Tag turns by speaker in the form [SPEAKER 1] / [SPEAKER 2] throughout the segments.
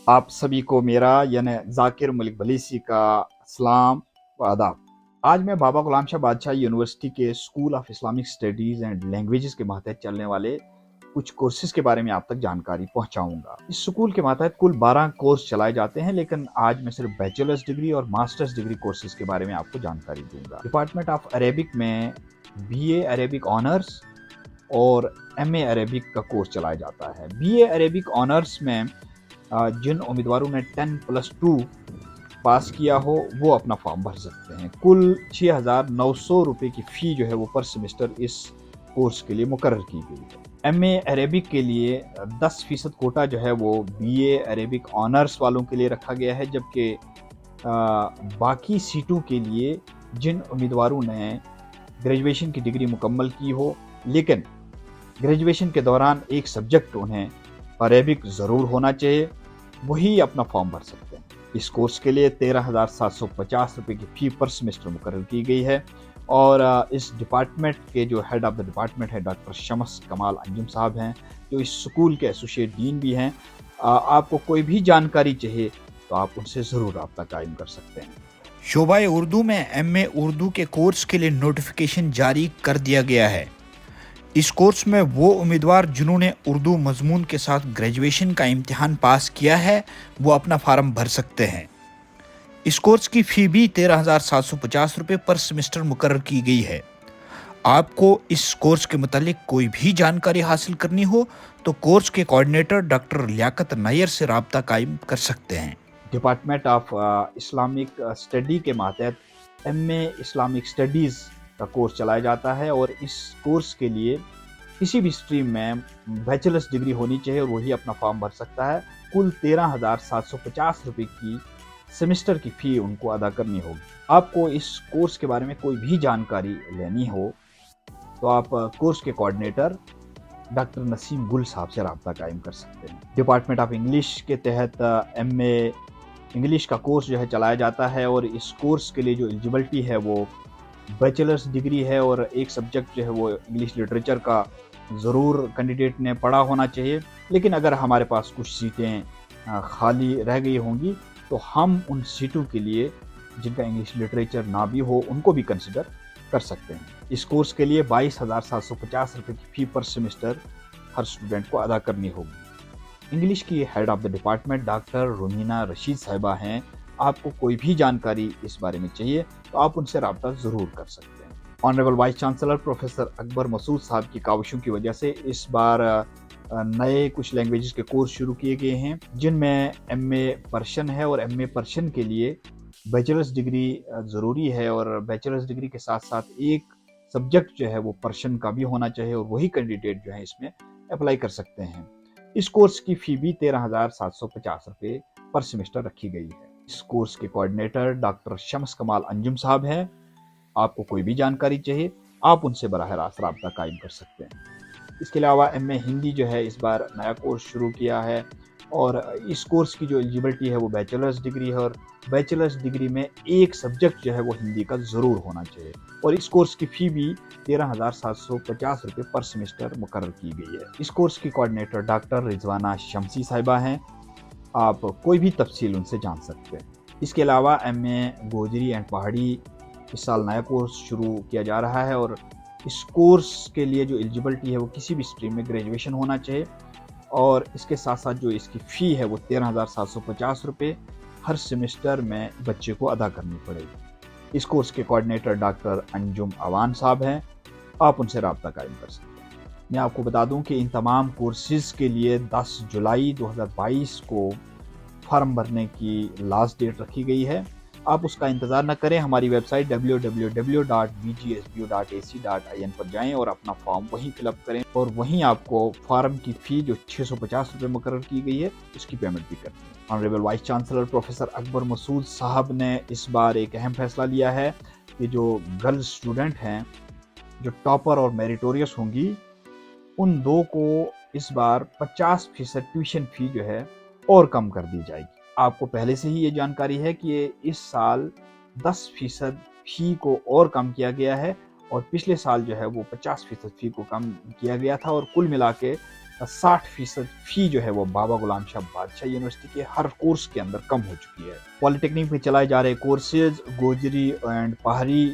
[SPEAKER 1] आप सभी को मेरा यानी ज़ाकिर मलिक बलीसी का सलाम व आदाब। आज मैं बाबा गुलाम शाह बादशाह यूनिवर्सिटी के school of Islamic studies and languages के मातहत चलने वाले कुछ कोर्सेज के बारे में आप तक जानकारी पहुंचाऊंगा। इस स्कूल के मातहत कुल 12 कोर्स चलाए जाते हैं, लेकिन आज मैं सिर्फ बैचलर्स डिग्री और मास्टर्स डिग्री कोर्सेज के बारे में आपको जानकारी दूंगा। डिपार्टमेंट ऑफ अरेबिक में BA अरेबिक ऑनर्स और MA अरेबिक का कोर्स चलाया जाता है। BA अरेबिक ऑनर्स में जिन उम्मीदवारों ने 10+2 पास किया हो वो अपना फॉर्म भर सकते हैं। कुल 6,900 रुपये की फ़ी जो है वो पर सेमेस्टर इस कोर्स के लिए मुकर्रर की गई है। MA अरेबिक के लिए 10% कोटा जो है वो BA अरेबिक ऑनर्स वालों के लिए रखा गया है, जबकि बाकी सीटों के लिए जिन उम्मीदवारों ने ग्रेजुएशन की डिग्री मुकम्मल की हो लेकिन ग्रेजुएशन के दौरान एक सब्जेक्ट उन्हें अरेबिक ज़रूर होना चाहिए, वही अपना फॉर्म भर सकते हैं। इस कोर्स के लिए 13,750 रुपये की फ़ी पर सेमेस्टर मुकर्रर की गई है और इस डिपार्टमेंट के जो हेड ऑफ़ द डिपार्टमेंट है डॉक्टर शम्स कमाल अंजुम साहब हैं, जो इस स्कूल के एसोसिएट डीन भी हैं। आपको कोई भी जानकारी चाहिए तो आप उनसे ज़रूर रब्ता कायम कर सकते हैं।
[SPEAKER 2] शोबा उर्दू में MA उर्दू के कोर्स के लिए नोटिफिकेशन जारी कर दिया गया है। इस कोर्स में वो उम्मीदवार जिन्होंने उर्दू मजमून के साथ ग्रेजुएशन का इम्तिहान पास किया है वो अपना फार्म भर सकते हैं। इस कोर्स की फ़ी भी 13,750 रुपये पर सेमेस्टर मुकर्रर की गई है। आपको इस कोर्स के मुतालिक कोई भी जानकारी हासिल करनी हो तो कोर्स के कोऑर्डिनेटर डॉक्टर लियाकत नायर से रब्ता कायम कर सकते हैं।
[SPEAKER 1] डिपार्टमेंट ऑफ इस्लामिक स्टडी के मातहत MA इस्लामिक स्टडीज़ का कोर्स चलाया जाता है और इस कोर्स के लिए किसी भी स्ट्रीम में बैचलर्स डिग्री होनी चाहिए और वही अपना फॉर्म भर सकता है। कुल 13,750 रुपये की सेमेस्टर की फ़ी उनको अदा करनी होगी। आपको इस कोर्स के बारे में कोई भी जानकारी लेनी हो तो आप कोर्स के कोऑर्डिनेटर डॉक्टर नसीम गुल साहब से रब्ता कायम कर सकते हैं। डिपार्टमेंट ऑफ इंग्लिश के तहत MA इंग्लिश का कोर्स जो है चलाया जाता है और इस कोर्स के लिए जो एलिजिबिलिटी है वो बैचलर्स डिग्री है और एक सब्जेक्ट जो है वो इंग्लिश लिटरेचर का ज़रूर कैंडिडेट ने पढ़ा होना चाहिए। लेकिन अगर हमारे पास कुछ सीटें खाली रह गई होंगी तो हम उन सीटों के लिए जिनका इंग्लिश लिटरेचर ना भी हो उनको भी कंसिडर कर सकते हैं। इस कोर्स के लिए 22,750 रुपये की फ़ी पर सेमेस्टर हर स्टूडेंट को अदा करनी होगी। इंग्लिश की head of the department doctor Rumina Rasheed साहिबा हैं। आपको कोई भी जानकारी इस बारे में चाहिए तो आप उनसे रब्ता ज़रूर कर सकते हैं। Honourable vice chancellor professor Akbar Masood sahab की काविशों की वजह से इस बार नए कुछ लैंग्वेजेस के कोर्स शुरू किए गए हैं, जिनमें MA पर्शियन है और MA पर्शियन के लिए बैचलर्स डिग्री ज़रूरी है और बैचलर्स डिग्री के साथ साथ एक सब्जेक्ट जो है वो पर्शियन का भी होना चाहिए और वही कैंडिडेट जो है इसमें अप्लाई कर सकते हैं। इस कोर्स की फ़ी भी 13,750 रुपये पर सेमेस्टर रखी गई है। इस कोर्स के कोऑर्डिनेटर डॉक्टर शम्स कमाल अंजुम साहब हैं। आपको कोई भी जानकारी चाहिए आप उनसे बराह रास्त रब्ता कायम कर सकते हैं। इसके अलावा MA हिंदी जो है इस बार नया कोर्स शुरू किया है और इस कोर्स की जो एलिजिबिलिटी है वो बैचलर्स डिग्री है और बैचलर्स डिग्री में एक सब्जेक्ट जो है वो हिंदी का ज़रूर होना चाहिए और इस कोर्स की फ़ी भी 13,750 रुपये पर सेमेस्टर मुकर्रर की गई है। इस कोर्स की कोऑर्डिनेटर डॉक्टर रिजवाना शमसी साहिबा हैं। आप कोई भी तफसील उनसे जान सकते हैं। इसके अलावा MA गोजरी एंड पहाड़ी इस साल नया कोर्स शुरू किया जा रहा है और इस कोर्स के लिए जो एलिजिबिलिटी है वो किसी भी स्ट्रीम में ग्रेजुएशन होना चाहिए और इसके साथ साथ जो इसकी फ़ी है वो 13,750 रुपये हर सेमेस्टर में बच्चे को अदा करनी पड़ेगी। इस कोर्स के कोऑर्डिनेटर डॉक्टर अंजुम अवान साहब हैं। आप उनसे रब्ता कायम कर सकते हैं। मैं आपको बता दूं कि इन तमाम कोर्सेज़ के लिए 10 जुलाई 2022 को फॉर्म भरने की लास्ट डेट रखी गई है। आप उसका इंतज़ार न करें, हमारी वेबसाइट www.bgsbu.ac.in पर जाएं और अपना फॉर्म वहीं फिलअप करें और वहीं आपको फॉर्म की फ़ी जो 650 रुपये मुकर्रर की गई है उसकी पेमेंट भी करनी है। Honourable vice chancellor professor Akbar Masood sahab ने इस बार एक अहम फैसला लिया है कि जो गर्ल्स स्टूडेंट हैं जो टॉपर और मेरिटोरियस होंगी उन दो को इस बार 50% ट्यूशन फ़ी जो है और कम कर दी जाएगी। आपको पहले से ही ये जानकारी है कि इस साल 10% फ़ी को और कम किया गया है और पिछले साल जो है वो 50% फ़ी को कम किया गया था और कुल मिला के 60% फी जो है वो बाबा गुलाम शाह बादशाह यूनिवर्सिटी के हर कोर्स के अंदर कम हो चुकी है। पॉलिटेक्निक में चलाए जा रहे कोर्सेज गोजरी एंड पहाड़ी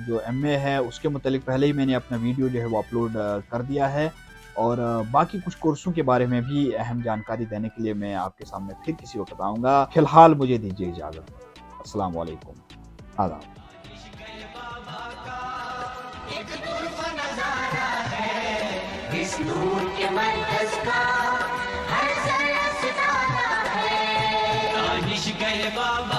[SPEAKER 1] जो एमए है उसके मुतालिक पहले ही मैंने अपना वीडियो जो है वो अपलोड कर दिया है, और बाकी कुछ कोर्सों के बारे में भी अहम जानकारी देने के लिए मैं आपके सामने फिर किसी वक्त आऊँगा। फिलहाल मुझे दीजिए इजाज़त। अस्सलाम वालेकुम। आदाब।
[SPEAKER 3] इस नूर के मरकज का हर जरा सितारा है। दानिश गए बाबा